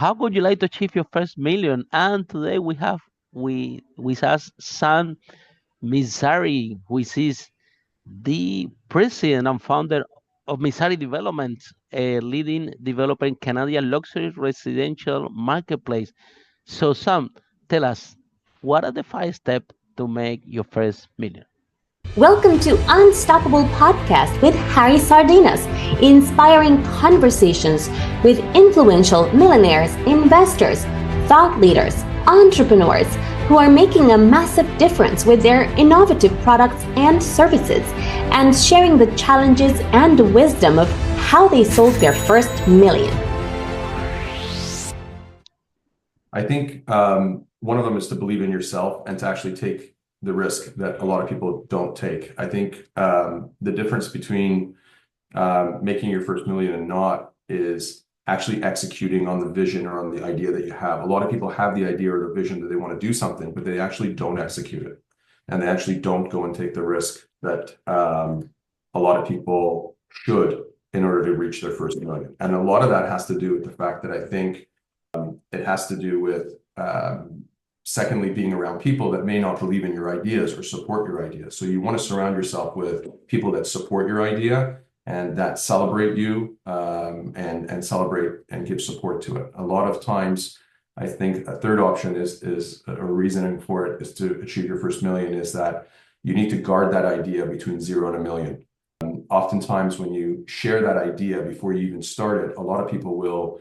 how would you like to achieve your first million? And today we have with us Sam Mizzari, which is the president and founder of Mizzari Developments, a leading developer in Canadian luxury residential marketplace. So, Sam, tell us, what are the 5 steps to make your first million? Welcome to Unstoppable Podcast with Harry Sardinas, inspiring conversations with influential millionaires, investors, thought leaders, entrepreneurs who are making a massive difference with their innovative products and services, and sharing the challenges and wisdom of how they sold their first million. I think one of them is to believe in yourself and to actually take the risk that a lot of people don't take. I think the difference between making your first million and not is actually executing on the vision or on the idea that you have. A lot of people have the idea or the vision that they want to do something, but they actually don't execute it. And they actually don't go and take the risk that a lot of people should in order to reach their first million. And a lot of that has to do with the fact that I think it has to do with secondly, being around people that may not believe in your ideas or support your ideas. So you want to surround yourself with people that support your idea and that celebrate you and celebrate and give support to it. A lot of times, I think a third option is a reasoning for it is to achieve your first million is that you need to guard that idea between 0 and a million. Oftentimes, when you share that idea before you even start it, a lot of people will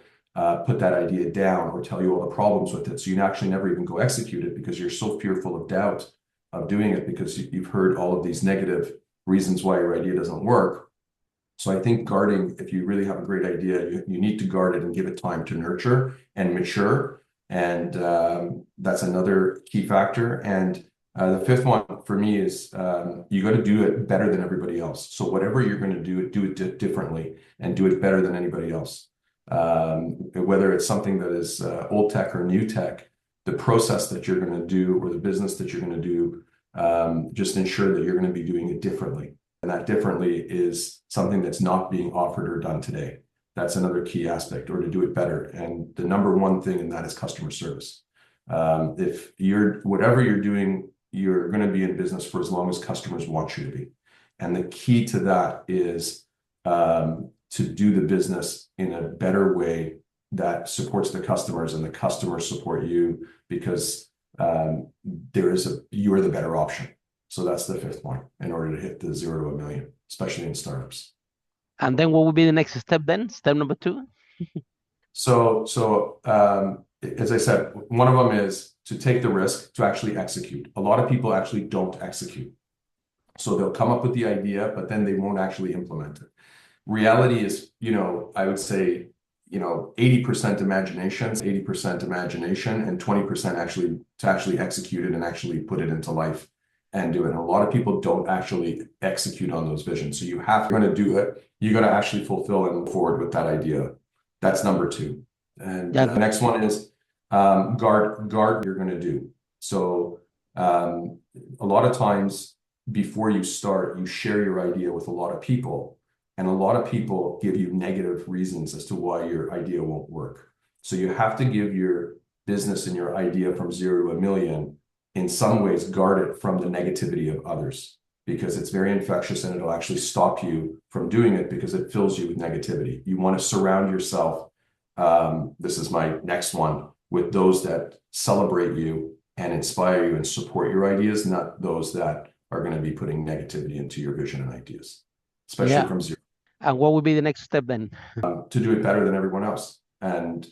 put that idea down or tell you all the problems with it. So you actually never even go execute it because you're so fearful of doubt of doing it because you've heard all of these negative reasons why your idea doesn't work. So I think guarding, if you really have a great idea, you need to guard it and give it time to nurture and mature. And that's another key factor. And the fifth one for me is you got to do it better than everybody else. So whatever you're going to do it differently and do it better than anybody else. Whether it's something that is old tech or new tech, the process that you're going to do or the business that you're going to do, just ensure that you're going to be doing it differently. And that differently is something that's not being offered or done today. That's another key aspect, or to do it better. And the number one thing in that is customer service. If whatever you're doing, you're going to be in business for as long as customers want you to be. And the key to that is to do the business in a better way that supports the customers and the customers support you because you are the better option. So that's the fifth one in order to hit the 0 to a million, especially in startups. And then what would be the next step then? Step number 2? So as I said, one of them is to take the risk to actually execute. A lot of people actually don't execute. So they'll come up with the idea, but then they won't actually implement it. Reality is, I would say, 80% imagination, and 20% actually execute it and actually put it into life and do it. And a lot of people don't actually execute on those visions. So you're going to do it. You got to actually fulfill and move forward with that idea. That's number 2. And the next one is guard what you're going to do. So a lot of times before you start, you share your idea with a lot of people. And a lot of people give you negative reasons as to why your idea won't work. So you have to give your business and your idea from 0 to a million, in some ways, guard it from the negativity of others, because it's very infectious and it'll actually stop you from doing it because it fills you with negativity. You want to surround yourself, this is my next one, with those that celebrate you and inspire you and support your ideas, not those that are going to be putting negativity into your vision and ideas, especially from 0. And what would be the next step then? To do it better than everyone else and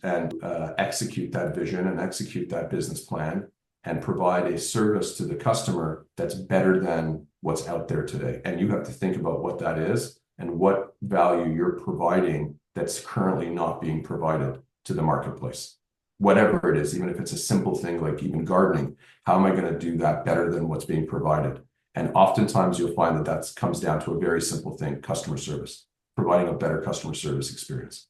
execute that vision and execute that business plan and provide a service to the customer that's better than what's out there today. And you have to think about what that is and what value you're providing that's currently not being provided to the marketplace. Whatever it is, even if it's a simple thing like even gardening, how am I going to do that better than what's being provided? And oftentimes you'll find that comes down to a very simple thing, customer service. Providing a better customer service experience.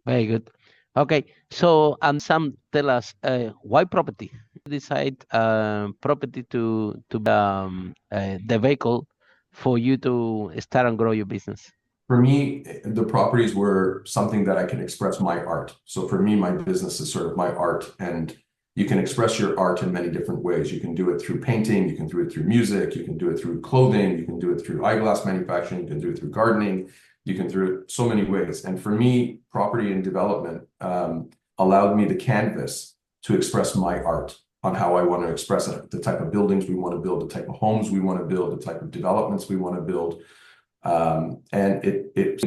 Very good. Okay, so Sam, tell us why property? Decide property to the vehicle for you to start and grow your business. For me, the properties were something that I can express my art. So for me, my business is sort of my art, and you can express your art in many different ways. You can do it through painting, you can do it through music, you can do it through clothing, you can do it through eyeglass manufacturing, you can do it through gardening, you can do it so many ways. And for me, property and development allowed me the canvas to express my art on how I want to express it, the type of buildings we want to build, the type of homes we want to build, the type of developments we want to build. And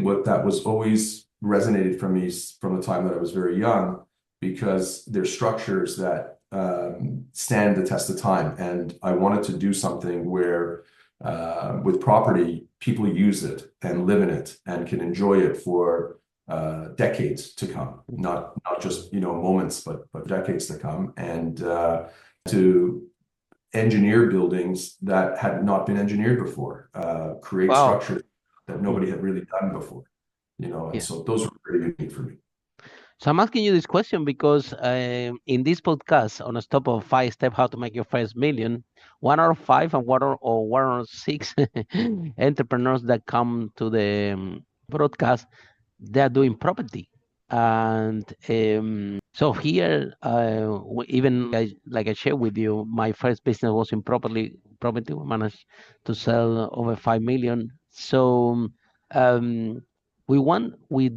what that was always resonated for me from the time that I was very young, because they're structures that stand the test of time. And I wanted to do something where with property, people use it and live in it and can enjoy it for decades to come, not just moments, but decades to come, and to engineer buildings that had not been engineered before, create Wow. structures that nobody had really done before, and Yeah. so those were very unique for me. So I'm asking you this question because in this podcast, on a stop of 5 step how to make your first million, 1 out of 5 and 1 out of 6 entrepreneurs that come to the broadcast, they're doing property. And so here, even like I shared with you, my first business was in property. We managed to sell over 5 million. So um, we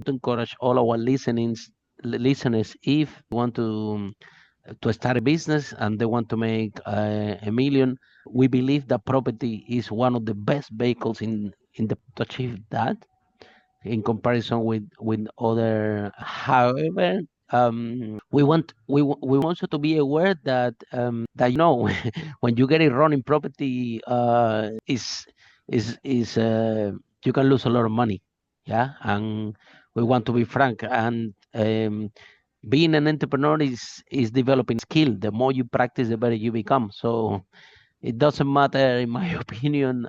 encourage all our listeners, if they want to start a business and they want to make 1 million, we believe that property is one of the best vehicles in the to achieve that in comparison with other. However, we want also to be aware that when you get it wrong in property, is you can lose a lot of money. Yeah, and we want to be frank. And being an entrepreneur is developing skill. The more you practice, the better you become. So it doesn't matter, in my opinion.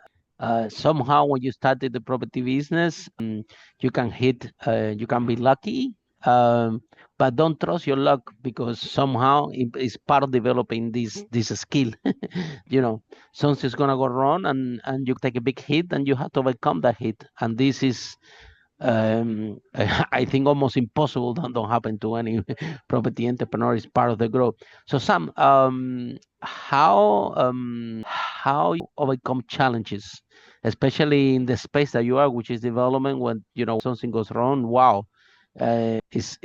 Somehow, when you started the property business, you can be lucky, but don't trust your luck, because somehow it's part of developing this skill. you know, Something's gonna go wrong, and you take a big hit, and you have to overcome that hit. And this is I think almost impossible. Don't happen to any property entrepreneur. Is part of the growth. So Sam, how you overcome challenges, especially in the space that you are, which is development. When something goes wrong, wow, is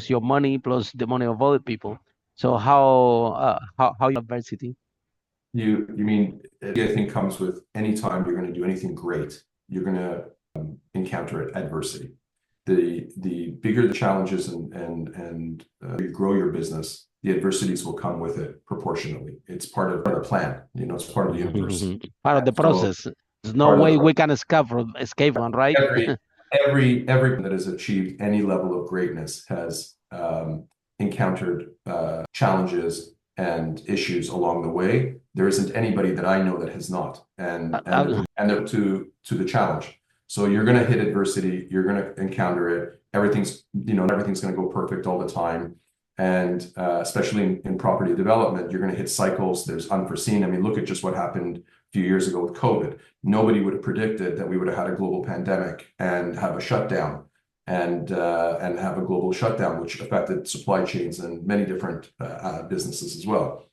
your money plus the money of other people. So how adversity? You mean, I think, comes with any time you're going to do anything great, you're going to encounter adversity. The bigger the challenges and you grow your business, the adversities will come with it proportionately. It's part of the plan. It's part of the universe. Part of the So process. There's no part of the way process. we can escape one, right? Every that has achieved any level of greatness has encountered challenges and issues along the way. There isn't anybody that I know that has not, and they're to the challenge. So you're going to hit adversity. You're going to encounter it. Everything's going to go perfect all the time. And especially in property development, you're going to hit cycles. There's unforeseen. I mean, look at just what happened a few years ago with COVID. Nobody would have predicted that we would have had a global pandemic and have a shutdown and have a global shutdown, which affected supply chains and many different businesses as well.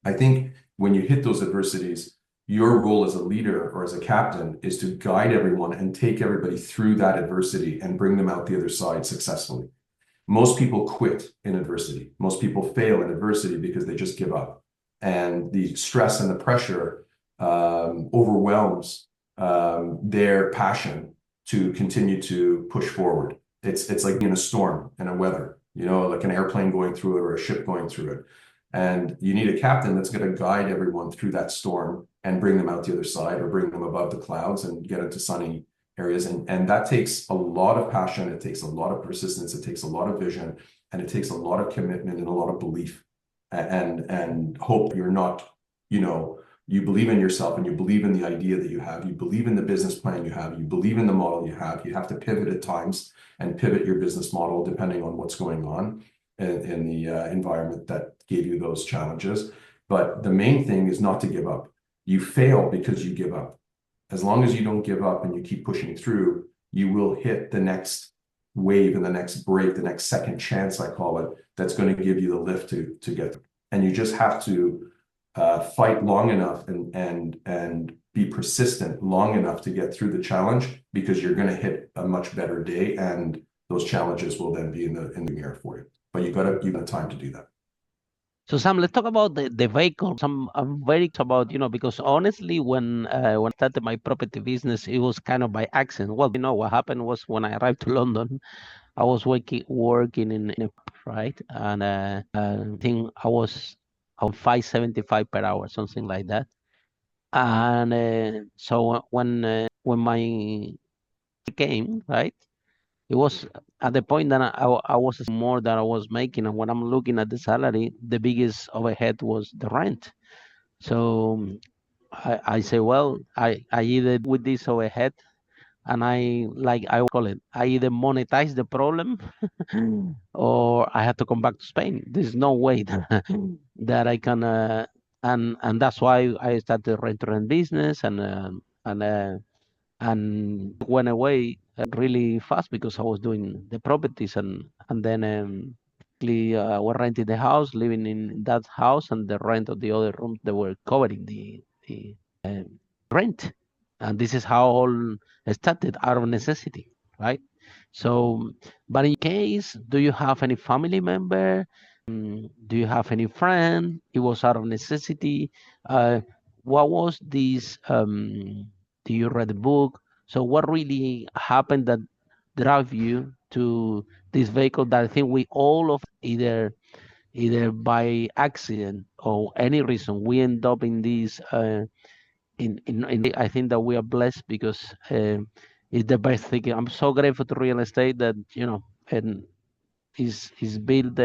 I think when you hit those adversities, your role as a leader or as a captain is to guide everyone and take everybody through that adversity and bring them out the other side successfully. Most people quit in adversity. Most people fail in adversity because they just give up. And the stress and the pressure overwhelms their passion to continue to push forward. It's like in a storm and a weather, like an airplane going through it or a ship going through it. And you need a captain that's going to guide everyone through that storm and bring them out the other side, or bring them above the clouds and get into sunny areas. And that takes a lot of passion. It takes a lot of persistence. It takes a lot of vision, and it takes a lot of commitment and a lot of belief and hope. You're not, you believe in yourself, and you believe in the idea that you have. You believe in the business plan you have. You believe in the model you have. You have to pivot at times and pivot your business model depending on what's going on in the environment that gave you those challenges. But the main thing is not to give up. You fail because you give up. As long as you don't give up and you keep pushing through, you will hit the next wave and the next break, the next second chance, I call it, that's going to give you the lift to get there. And you just have to fight long enough and be persistent long enough to get through the challenge, because you're going to hit a much better day, and those challenges will then be in the mirror for you. But you got time to do that. So Sam, let's talk about the vehicle. I'm very about, because honestly, when I started my property business, it was kind of by accident. Well, what happened was when I arrived to London, I was working in a right, and I think I was on 575 per hour, something like that. And so when my came, right, it was at the point that I was more than I was making, and when I'm looking at the salary, the biggest overhead was the rent. So I say, well, I either deal with this overhead, and I call it, I either monetize the problem or I have to come back to Spain. There's no way that, that I can, and that's why I started rent business, and went away really fast because I was doing the properties, and then we're renting the house, living in that house, and the rent of the other rooms, they were covering the rent, and this is how all started out of necessity, right? So, but in case, do you have any family member? Do you have any friend? It was out of necessity. What was this? Do you read the book? So what really happened that drove you to this vehicle that I think we all of either by accident or any reason we end up in this I think that we are blessed because it's the best thing. I'm so grateful to real estate that and is built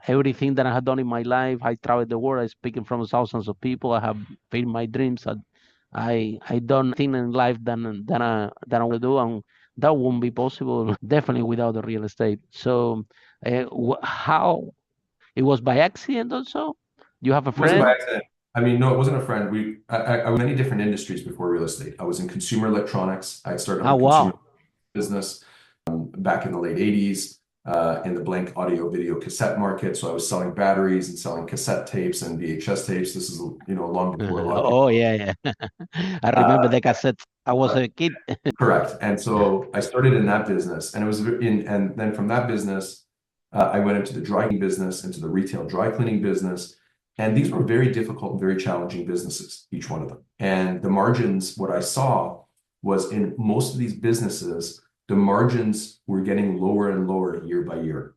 everything that I have done in my life. I traveled the world. I speak in front of thousands of people. I have paid my dreams. I done things in life than I want to do, and that won't be possible definitely without the real estate. So how it was by accident also? You have a It wasn't by friend? accident. I mean, no, it wasn't a friend. I was in many different industries before real estate. I was in consumer electronics. I started Oh a consumer wow. business back in the late 80s in the blank audio video cassette market. So I was selling batteries and selling cassette tapes and VHS tapes. This is, long before a lot of Oh people. yeah, yeah. I remember Uh, the cassettes. I was a kid. Correct. And so I started in that business, and and then from that business, I went into the dry cleaning business, into the retail dry cleaning business. And these were very difficult and very challenging businesses, each one of them. And the margins, what I saw was in most of these businesses, the margins were getting lower and lower year by year.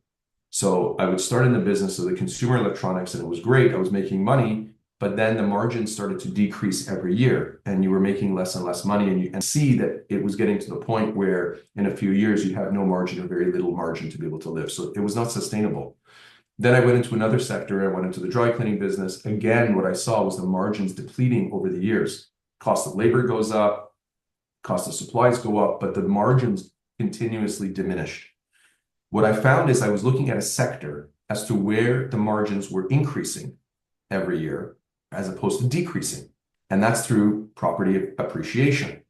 So I would start in the business of the consumer electronics, and it was great. I was making money, but then the margins started to decrease every year, and you were making less and less money, and you can see that it was getting to the point where in a few years you have no margin or very little margin to be able to live. So it was not sustainable. Then I went into another sector. I went into the dry cleaning business. Again, what I saw was the margins depleting over the years. Cost of labor goes up, cost of supplies go up, but the margins continuously diminished. What I found is I was looking at a sector as to where the margins were increasing every year as opposed to decreasing. And that's through property appreciation.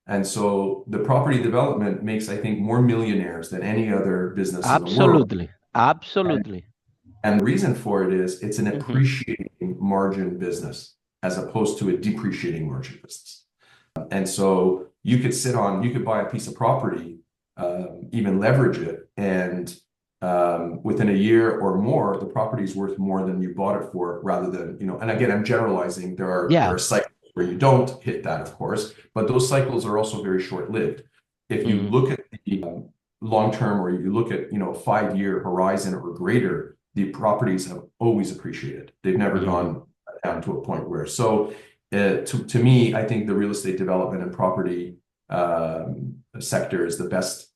And so the property development makes, I think, more millionaires than any other business in the world. Absolutely. Absolutely. And the reason for it is it's an Hmm. appreciating margin business as opposed to a depreciating margin business. And so you could buy a piece of property, even leverage it, and within a year or more, the property is worth more than you bought it for, rather than, and again, I'm generalizing. There Yeah. are cycles where you don't hit that, of course, but those cycles are also very short-lived. If you Hmm. look at the long term, or you look at 5-year horizon or greater, the properties have always appreciated. They've never Hmm. gone down to a point where. So to me, I think the real estate development and property sector is the best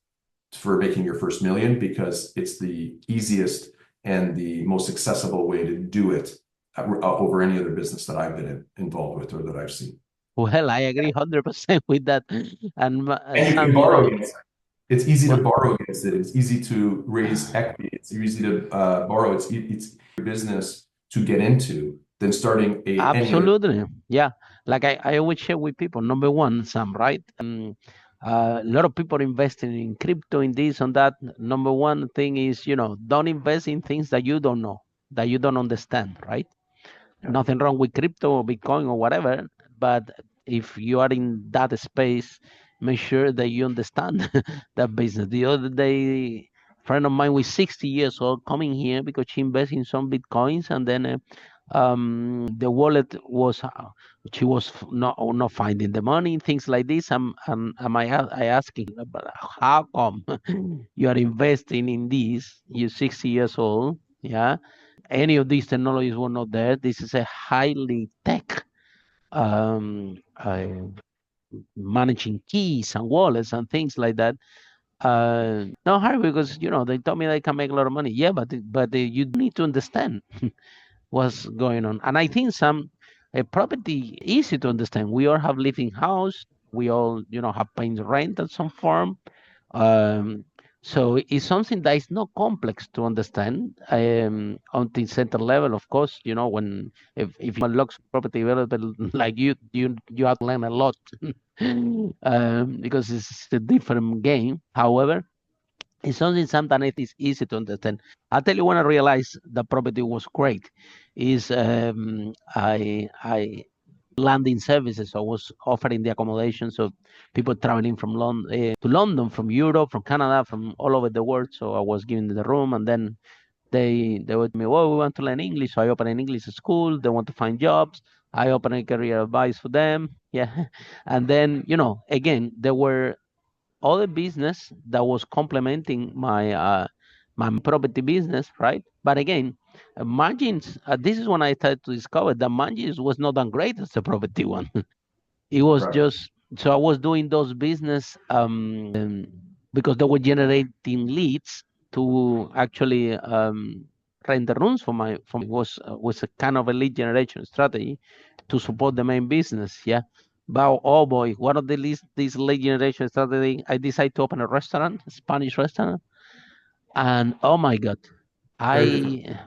for making your first million, because it's the easiest and the most accessible way to do it over any other business that I've been involved with or that I've seen. Well, I agree 100% with that. And And you can Sam, borrow against it. It's easy to well, borrow against it. It's easy to raise equity. It's easy to borrow. It's your business to get into than starting any other. absolutely. Yeah. Like I always share with people, number one, Sam, right? A lot of people investing in crypto, in this, on that. Number one thing is, don't invest in things that you don't know, that you don't understand, right? Yeah. Nothing wrong with crypto or Bitcoin or whatever, but if you are in that space, make sure that you understand that business. The other day, a friend of mine was 60 years old coming here because she invested in some Bitcoins, and then the wallet was, she was not finding the money, things like this. I asking, but how come you are investing in this? You're 60 years old, yeah. Any of these technologies were not there. This is a highly tech, managing keys and wallets and things like that. No hurry, because they told me they can make a lot of money. Yeah, but you need to understand what's going on. And I think some property easy to understand. We all have living house. We all have paying rent at some form. Um, so it's something that is not complex to understand on the center level. Of course, when if you unlock property development like you have to learn a lot because it's a different game. However, it's something sometimes it is easy to understand. I'll tell you when I realized the property was great is I landing services. I was offering the accommodation, so people traveling from London to London, from Europe, from Canada, from all over the world. So I was giving them the room, and then they would tell me, "Well, we want to learn English." So I open an English school. They want to find jobs. I open a career advice for them. Yeah, and then again, there were other business that was complementing my property business, right? But again, margins. This is when I started to discover that margins was not that great as the property one. It was Right. just, so I was doing those business because they were generating leads to actually rent the rooms for my was a kind of a lead generation strategy to support the main business. Yeah. But oh boy, one of the least this lead generation strategy, I decided to open a restaurant, a Spanish restaurant, and oh my god, Very different.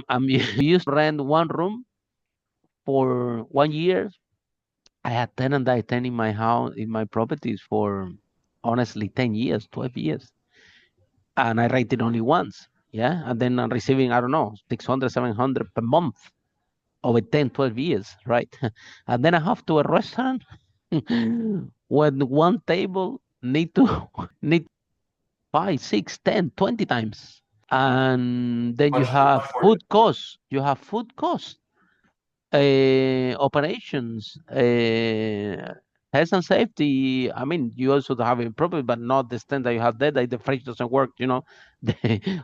I'm used to rent one room for 1 year. I had tenant that I tenant in my house, in my properties for honestly 10 years, 12 years. And I rate it only once. Yeah. And then I'm receiving, I don't know, 600, 700 per month over 10, 12 years. Right. And then I have to a restaurant when one table need 5, 6, 10, 20 times. And then you Much, have much more. food costs. You have food costs, operations, health and safety. I mean, you also have it properly, but not the extent that you have there. That the fridge doesn't work,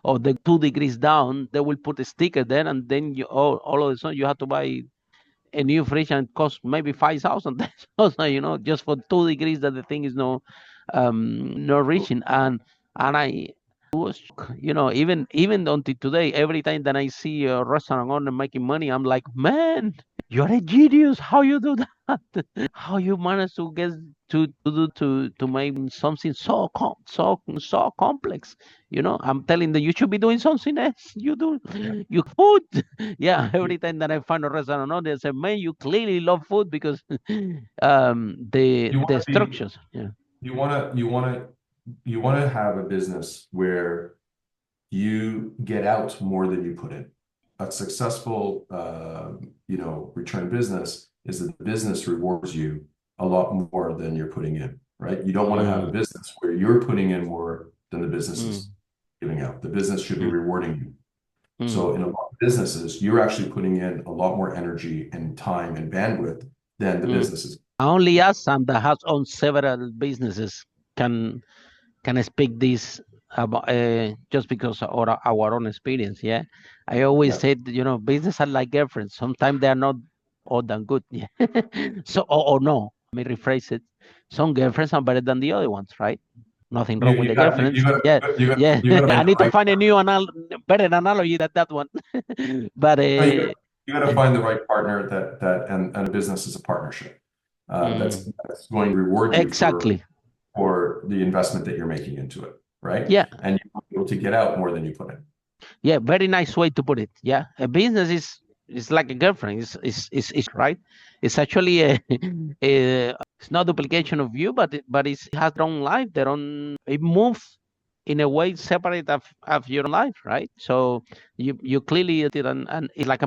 or the 2 degrees down, they will put a sticker there, and then all of a sudden you have to buy a new fridge and it costs maybe 5,000. Also, just for 2 degrees that the thing is not reaching. And I was, even until today, every time that I see a restaurant owner making money, I'm like, man, you're a genius. How you do that? How you manage to get to make something so complex? I'm telling that you should be doing something else. You do Yeah. you food. Yeah, You, every time that I find a restaurant owner, they say, man, you clearly love food because the you want the to be, structures. Yeah. you want to, you want to have a business where you get out more than you put in. A successful, return business is that the business rewards you a lot more than you're putting in, right? You don't want to have a Mm, business where you're putting in more than the business mm, is giving out. The business should be mm, rewarding you. So mm, in a lot of businesses, you're actually putting in a lot more energy and time and bandwidth than the mm. business is. Only us and that has owned several businesses can speak this about, just because of our own experience. Yeah, I always Yeah. said, business are like girlfriends. Sometimes they are not all that good. Yeah. So, or no, let me rephrase it. Some girlfriends are better than the other ones, right? Nothing You wrong with you the got you, girlfriends. you got Yeah, you got yeah. you got to I find the need to right find a new better analogy than that one. But no, you got to find the right partner and a business is a partnership mm, that's going to reward you exactly. for the investment that you're making into it, right? Yeah, And you're able to get out more than you put in. yeah. Very nice way to put it. Yeah, a business is it's like a girlfriend. It's right. It's actually it's not duplication of you, but it has their own life, their own. It moves in a way separate of your life, right? So you clearly did, and it's like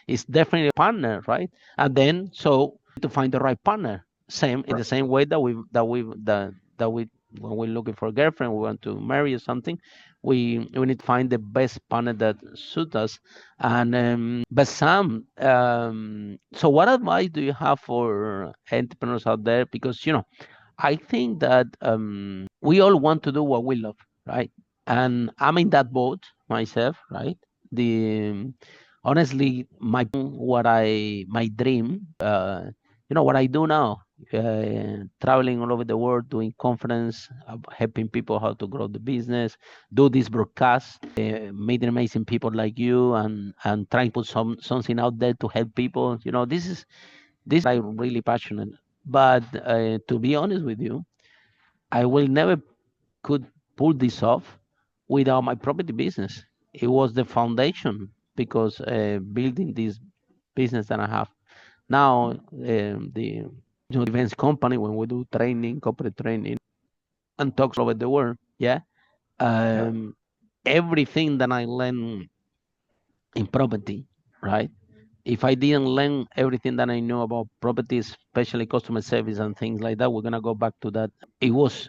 it's definitely a partner, right? And then so to find the right partner, same in the Right. same way that we when we're looking for a girlfriend, we want to marry or something, we need to find the best partner that suits us. And but Sam, so what advice do you have for entrepreneurs out there? Because I think that we all want to do what we love, right? And I'm in that boat myself, right? The honestly, my dream, what I do now, traveling all over the world, doing conference, helping people how to grow the business, do this broadcast, meeting amazing people like you, and trying to put something out there to help people. This I'm really passionate. But to be honest with you, I will never could pull this off without my property business. It was the foundation because building this business that I have now, the events company, when we do training, corporate training, and talks all over the world, yeah, Yeah. um, everything that I learned in property, right? If I didn't learn everything that I know about property, especially customer service and things like that, we're gonna go back to that. It was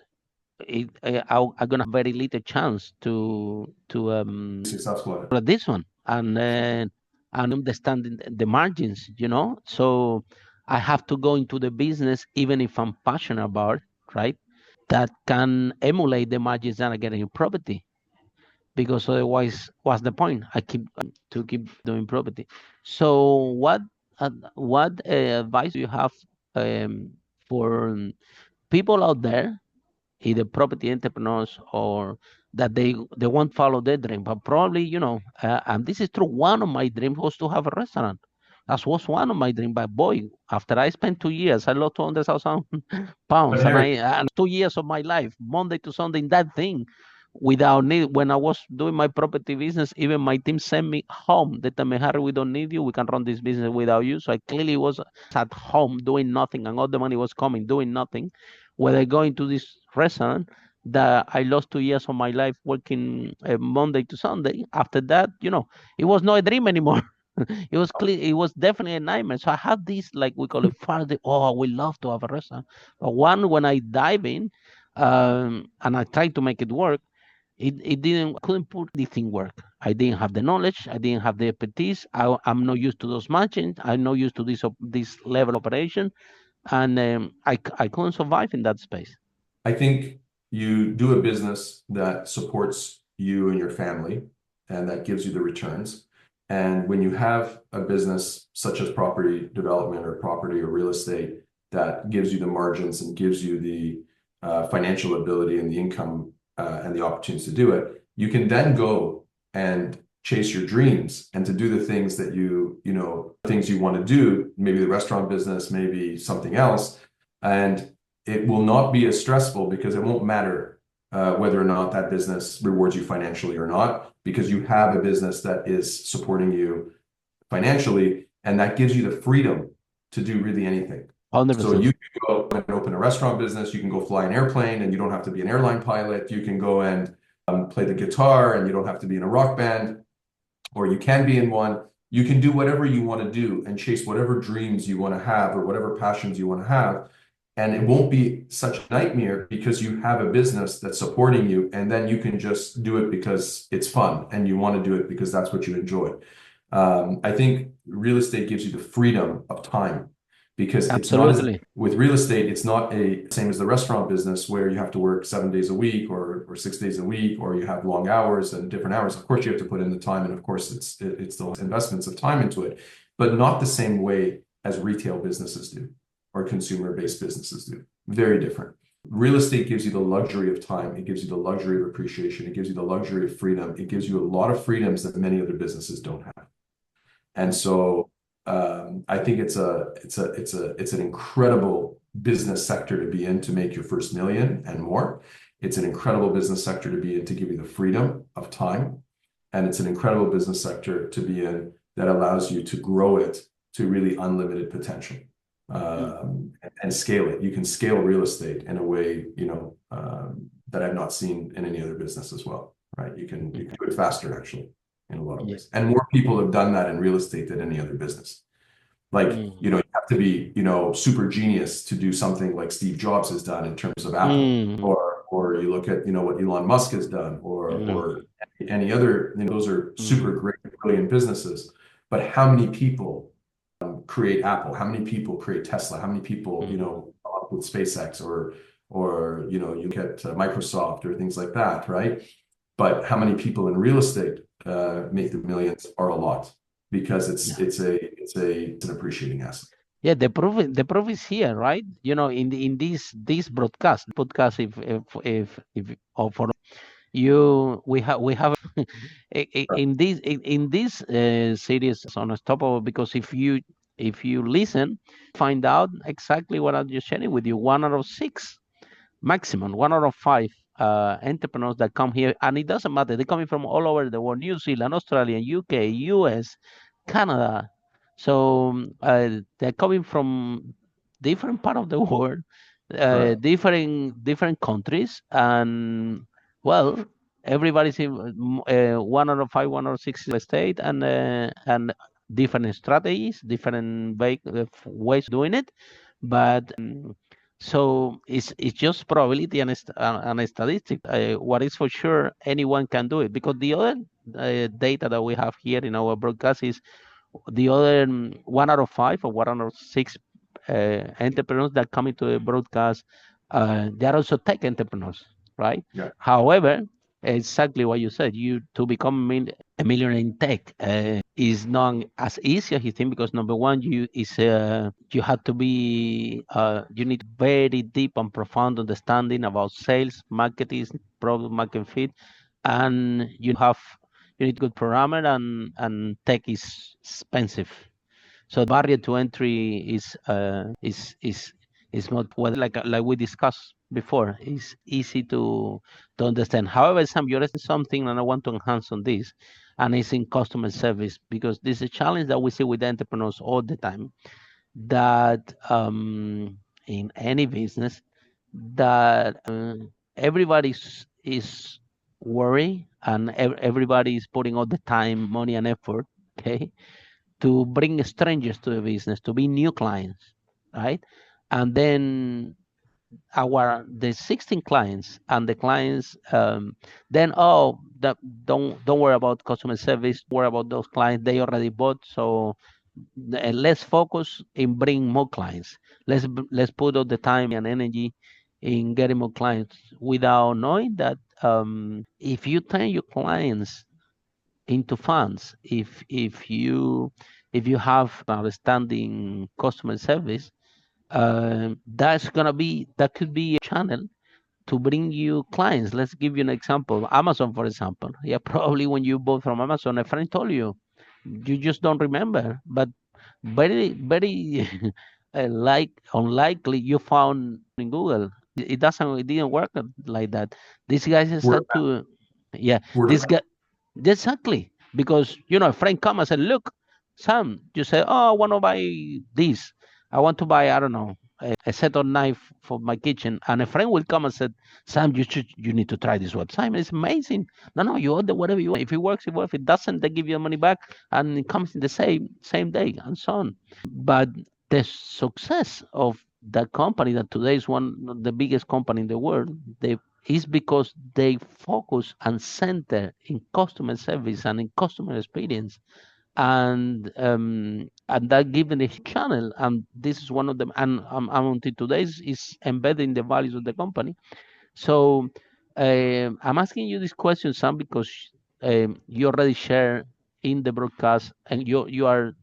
I'm gonna have very little chance to Successful at it. for this one and understanding the margins, So I have to go into the business even if I'm passionate about it, right? That can emulate the margins that I get in property because otherwise, what's the point? I keep doing property. So what advice do you have um, for people out there, either property entrepreneurs or that they won't follow their dream, but probably and this is true. One of my dreams was to have a restaurant. That was one of my dreams. But boy, after I spent 2 years, I lost 200,000 But pounds, and Harry, 2 years of my life, Monday to Sunday, in that thing, without need. When I was doing my property business, even my team sent me home. They told me, Harry, we don't need you. We can run this business without you. So I clearly was at home doing nothing, and all the money was coming doing nothing. When I go into this restaurant, that I lost 2 years of my life working Monday to Sunday. After that, it was not a dream anymore. It was clear. It was definitely a nightmare. So I have this, like we call it, Friday. Oh, we love to have a restaurant. But one, when I dive in, and I tried to make it work, it didn't. Couldn't put anything work. I didn't have the knowledge. I didn't have the expertise. I'm not used to those margins. I'm not used to this level of operation, and I couldn't survive in that space. I think you do a business that supports you and your family and that gives you the returns. And when you have a business such as property development or property or real estate that gives you the margins and gives you the financial ability and the income and the opportunities to do it, you can then go and chase your dreams and to do the things that things you want to do, maybe the restaurant business, maybe something else. And it will not be as stressful because it won't matter whether or not that business rewards you financially or not, because you have a business that is supporting you financially, and that gives you the freedom to do really anything. 100%. So you can go and open a restaurant business, you can go fly an airplane and you don't have to be an airline pilot. You can go and play the guitar and you don't have to be in a rock band, or you can be in one. You can do whatever you want to do and chase whatever dreams you want to have or whatever passions you want to have. And it won't be such a nightmare because you have a business that's supporting you, and then you can just do it because it's fun and you want to do it because that's what you enjoy. I think real estate gives you the freedom of time because it's not Absolutely. with real estate, it's not a same as the restaurant business where you have to work 7 days a week or 6 days a week, or you have long hours and different hours. Of course, you have to put in the time, and of course, it still has investments of time into it, but not the same way as retail businesses do or consumer-based businesses do. Very different. Real estate gives you the luxury of time. It gives you the luxury of appreciation. It gives you the luxury of freedom. It gives you a lot of freedoms that many other businesses don't have. And so I think it's an incredible business sector to be in to make your first million and more. It's an incredible business sector to be in to give you the freedom of time. And it's an incredible business sector to be in that allows you to grow it to really unlimited potential, and scale it. You can scale real estate in a way, that I've not seen in any other business as well, right? You can do it faster, actually, in a lot of ways. And more people have done that in real estate than any other business. Like, you have to be, super genius to do something like Steve Jobs has done in terms of Apple, or you look at, what Elon Musk has done, or any other, those are super great, brilliant businesses. But how many people create Apple? How many people create Tesla? How many people, with SpaceX, or you look at Microsoft or things like that, right? But how many people in real estate make the millions? Are a lot, because it's an appreciating asset. Yeah, the proof is here, right? In this podcast, if or for you, we have in this series unstoppable, because if you listen, find out exactly what I'm just sharing with you. One out of six, maximum one out of five entrepreneurs that come here, and it doesn't matter, they're coming from all over the world: New Zealand, Australia, UK, US, Canada. So they're coming from different part of the world, Correct. different countries, and well, everybody's in one out of five, one out of six state, and different strategies, different ways of doing it. But so it's just probability and a statistic. What is for sure, anyone can do it, because the other data that we have here in our broadcast is the other one out of five or one out of six entrepreneurs that come into the broadcast. They are also tech entrepreneurs, right? Yeah. However, exactly what you said, you to become a millionaire in tech is not as easy as you think, because number one, you have to be you need very deep and profound understanding about sales, marketing, product market fit, and you need good programmer, and tech is expensive. So the barrier to entry is not what, like we discussed before, is easy to understand. However, Sam, you're asking something, and I want to enhance on this, and it's in customer service, because this is a challenge that we see with entrepreneurs all the time. That in any business, that everybody is worried, and everybody is putting all the time, money, and effort. Okay, to bring strangers to the business, to be new clients, right? And then the 16 clients and the clients, then that don't worry about customer service, worry about those clients they already bought. So let's focus in bring more clients. Let's put all the time and energy in getting more clients, without knowing that if you turn your clients into funds, if you have outstanding customer service, that could be a channel to bring you clients. Let's give you an example. Amazon, for example. Yeah, probably when you bought from Amazon, a friend told you, you just don't remember, but very, very like unlikely you found in Google. It didn't work like that. These guys Word, start to, yeah, word of this guy. Exactly, because a friend come and said, "Look, Sam," you say, "Oh, I want to buy this. I want to buy, I don't know, a set of knife for my kitchen." And a friend will come and said, "Sam, you need to try this website. It's amazing. No, no, you order whatever you want. If it works, it works. If it doesn't, they give you the money back, and it comes in the same day, and so on." But the success of that company, that today is one of the biggest company in the world, is because they focus and center in customer service and in customer experience, and that given a channel, and this is one of them, and until today is embedding the values of the company. So I'm asking you this question, Sam, because you already share in the broadcast, and you are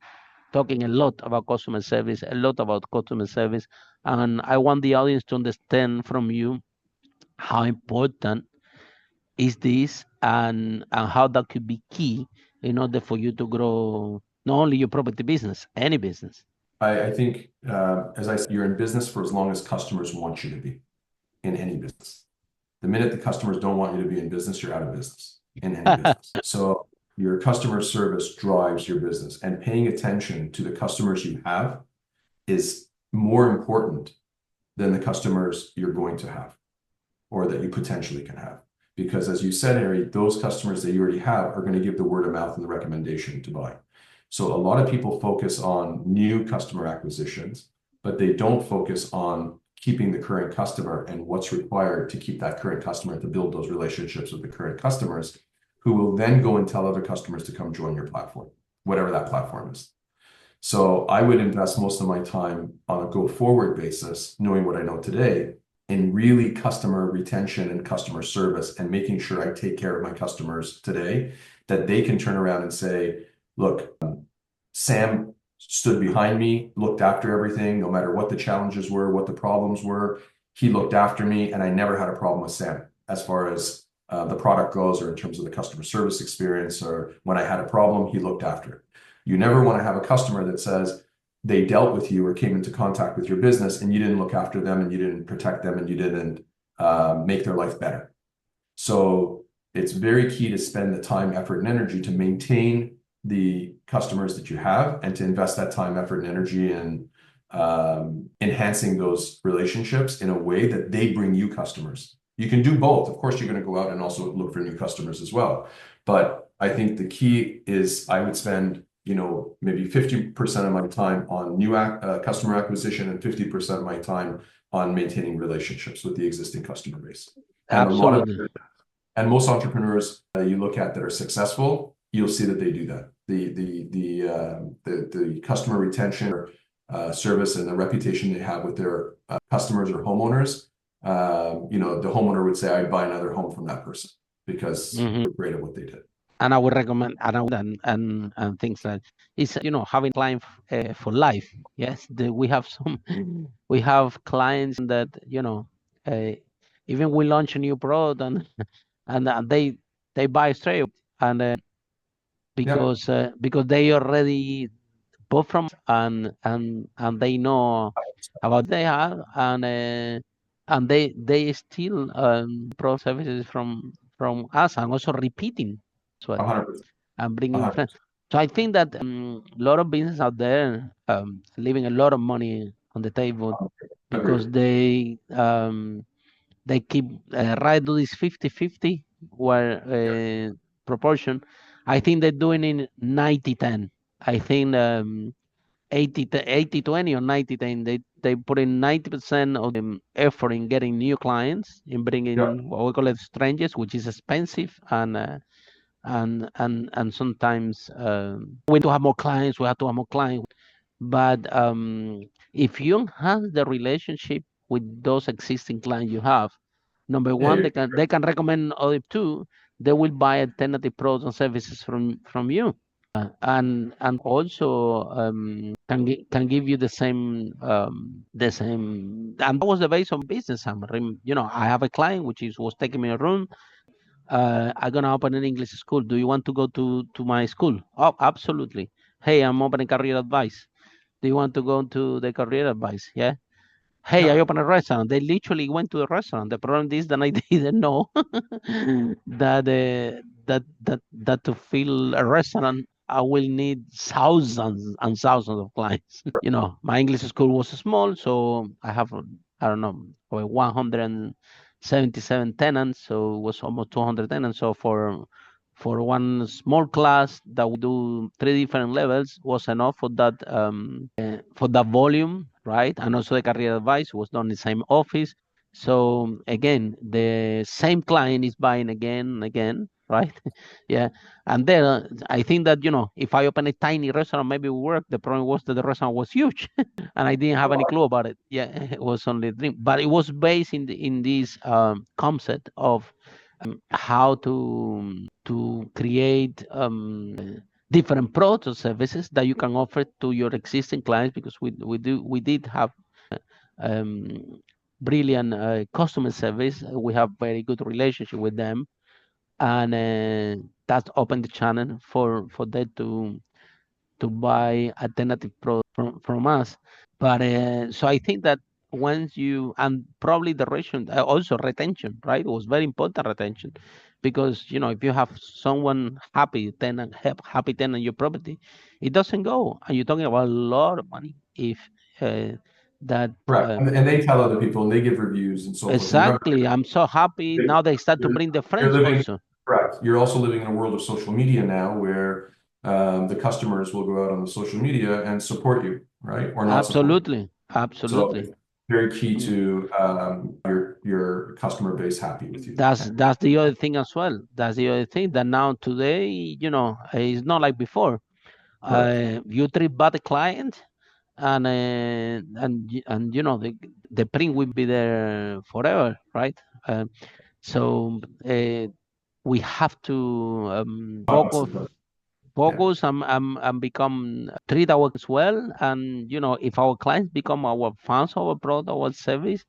talking a lot about customer service, and I want the audience to understand from you how important is this, and how that could be key in order for you to grow not only your property business, any business. I think, as I said, you're in business for as long as customers want you to be in any business. The minute the customers don't want you to be in business, you're out of business in any business. So Your customer service drives your business, and paying attention to the customers you have is more important than the customers you're going to have or that you potentially can have. Because as you said, Harry, those customers that you already have are going to give the word of mouth and the recommendation to buy. So a lot of people focus on new customer acquisitions, but they don't focus on keeping the current customer and what's required to keep that current customer, to build those relationships with the current customers, who will then go and tell other customers to come join your platform, whatever that platform is. So I would invest most of my time on a go forward basis, knowing what I know today, in really customer retention and customer service, and making sure I take care of my customers today, that they can turn around and say, look, Sam stood behind me, looked after everything, no matter what the challenges were, what the problems were. He looked after me, and I never had a problem with Sam as far as the product goes, or in terms of the customer service experience, or when I had a problem, he looked after it. You never want to have a customer that says they dealt with you or came into contact with your business and you didn't look after them and you didn't protect them and you didn't make their life better. So it's very key to spend the time, effort, and energy to maintain the customers that you have, and to invest that time, effort, and energy in enhancing those relationships in a way that they bring you customers. You can do both. Of course, you're going to go out and also look for new customers as well. But I think the key is I would spend, maybe 50% of my time on new customer acquisition and 50% of my time on maintaining relationships with the existing customer base. And Absolutely. most entrepreneurs you look at that are successful, you'll see that they do that. The customer retention or service and the reputation they have with their customers or homeowners, the homeowner would say, I'd buy another home from that person because they're great at what they did. And I would recommend, and things like it's having client for life. Yes, we have clients that uh, even we launch a new product and they buy straight, and Yeah, because they already bought from and they know about they have, and they still pro services from us, and also repeating as well, 100%. and bringing 100%. friends. So I think that a lot of business out there leaving a lot of money on the table because Agreed. they keep right to this 50-50 where proportion. I think they're doing in 90-10. I think 80-20 or 90-10. They put in 90% of the effort in getting new clients, in Yeah, bringing what we call it strangers, which is expensive, and sometimes we need to have more clients. We have to have more clients. But if you enhance the relationship with those existing clients you have, number one, yeah, they can recommend other two. They will buy alternative products and services from you, and also can give you the same. And that was the base of business. I have a client which was taking me a room. I'm gonna open an English school. Do you want to go to my school? Oh, absolutely. Hey, I'm opening career advice. Do you want to go to the career advice? Yeah. Hey, I yeah, opened a restaurant. They literally went to the restaurant. The problem is that I didn't know that to fill a restaurant, I will need thousands and thousands of clients. My English school was small, so I have, I don't know, 177 tenants, so it was almost 200 tenants. So for one small class that we do 3 different levels was enough for that volume, right? And also the career advice was done in the same office. So again, the same client is buying again and again, right? Yeah. And then I think that, if I open a tiny restaurant, maybe it would work. The problem was that the restaurant was huge and I didn't have any clue about it. Yeah, it was only a dream. But it was based in this concept of how to create different products or services that you can offer to your existing clients, because we did have um, brilliant customer service. We have very good relationship with them, and that opened the channel for them to buy alternative products from us. But so I think that once you, and probably the also retention, right? It was very important, retention, because if you have someone happy tenant in your property, it doesn't go, and you're talking about a lot of money if uh, that Correct. And they tell other people and they give reviews and so forth. And remember, exactly. I'm so happy now they start to bring the you're friends living, also. correct. You're also living in a world of social media now where the customers will go out on the social media and support you, right? Or not support you. So it's Absolutely. very key to your customer base happy with you. That's the other thing as well. That's the other thing that now today, it's not like before. Correct. You treat bad a client, and the print will be there forever, right? So we have to focus Yeah, and become treat our clients well, and if our clients become our fans of our product, our service,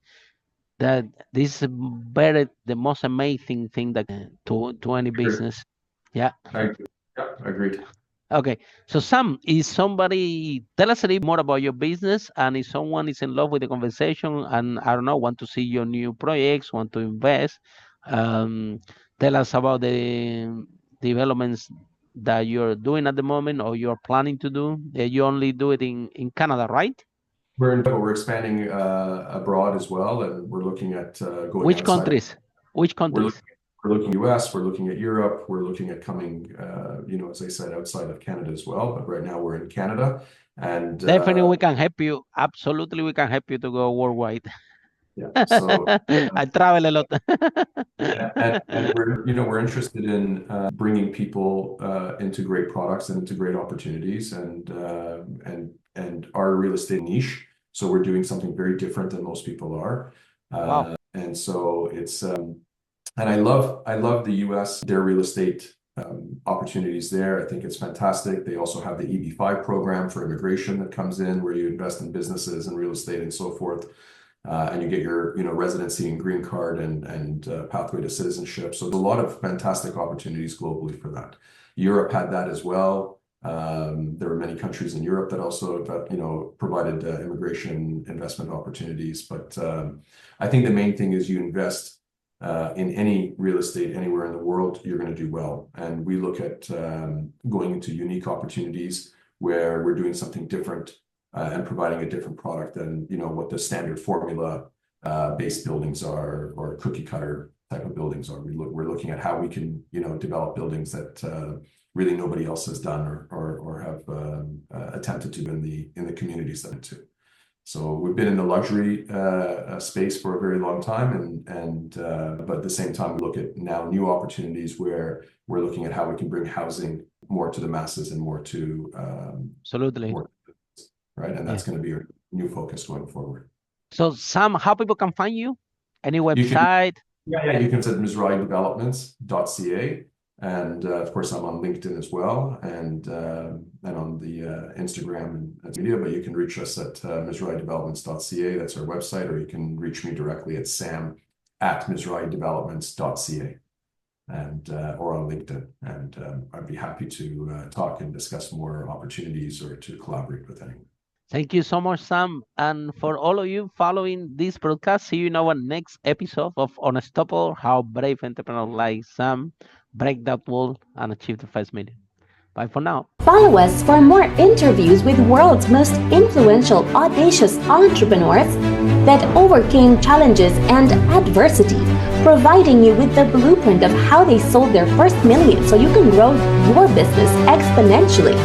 that this is very the most amazing thing that to any agreed. business. Yeah. I agree. Yeah, agreed. Okay. So Sam, is somebody tell us a little more about your business, and if someone is in love with the conversation and I don't know, want to see your new projects, want to invest, um, tell us about the developments that you're doing at the moment or you're planning to do. You only do it in Canada, right? We're expanding abroad as well, and we're looking at going Which outside of. countries? Which We're countries? looking, we're looking US, we're looking at Europe, we're looking at coming, as I said, outside of Canada as well. But right now we're in Canada, and Definitely, we can help you. Absolutely, we can help you to go worldwide. yeah, so I travel a lot. and we're interested in bringing people into great products and into great opportunities, and our real estate niche. So we're doing something very different than most people are, Wow. and so it's. And I love the US, their real estate opportunities there. I think it's fantastic. They also have the EB-5 program for immigration that comes in where you invest in businesses and real estate and so forth. And you get your residency and green card and pathway to citizenship. So there's a lot of fantastic opportunities globally for that. Europe had that as well. There were many countries in Europe that also provided immigration investment opportunities. But I think the main thing is you invest in any real estate anywhere in the world, you're going to do well. And we look at going into unique opportunities where we're doing something different and providing a different product than what the standard formula based buildings are or cookie cutter type of buildings are. We're looking at how we can develop buildings that really nobody else has done or have attempted to in the communities that it's to. So we've been in the luxury space for a very long time, but at the same time, we look at now new opportunities where we're looking at how we can bring housing more to the masses and more to Absolutely. more, right? And that's going to be our new focus going forward. So Sam, how people can find you? Any You website? can visit Mizrahi Developments.ca. And of course, I'm on LinkedIn as well, and on the Instagram and media. But you can reach us at MizrahiDevelopments.ca. That's our website, or you can reach me directly at sam@MizrahiDevelopments.ca, and or on LinkedIn. And I'd be happy to talk and discuss more opportunities or to collaborate with anyone. Thank you so much, Sam. And for all of you following this broadcast, see you in our next episode of Unstoppable: How Brave Entrepreneurs Like Sam Break That Wall and Achieve the First Million. Bye for now. Follow us for more interviews with world's most influential, audacious entrepreneurs that overcame challenges and adversity, providing you with the blueprint of how they sold their first million so you can grow your business exponentially.